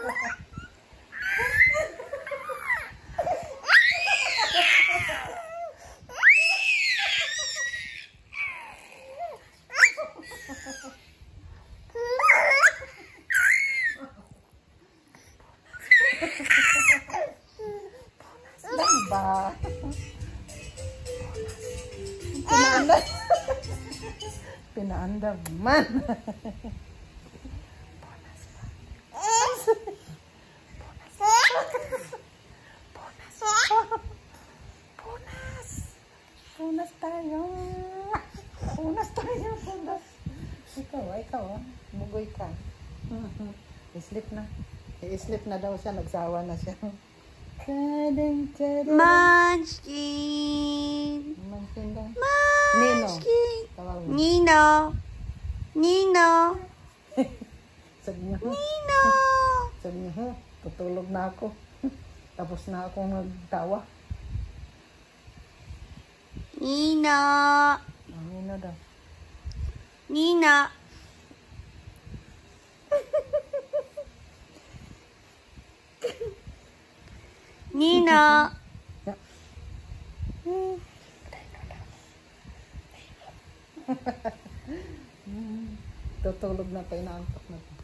Ba? Pinaandar. Pinaandar man. Ponas pa. Ponas. Ponas. Ponas tayo. Ponas tayo. Ponas. Ikaw. Mugoy ka. I-sleep na. I-sleep na daw siya. Nagsawa na siya. Munchkin. Munchkin daw. Munchkin. Nino. Nino. Sabi niya, Nino. Sabi niya, tutulog na ako. Tapos na ako nagtawa. Nino. Nino daw. Nino. Nino. Tutulog na tayo, inaantok na tayo.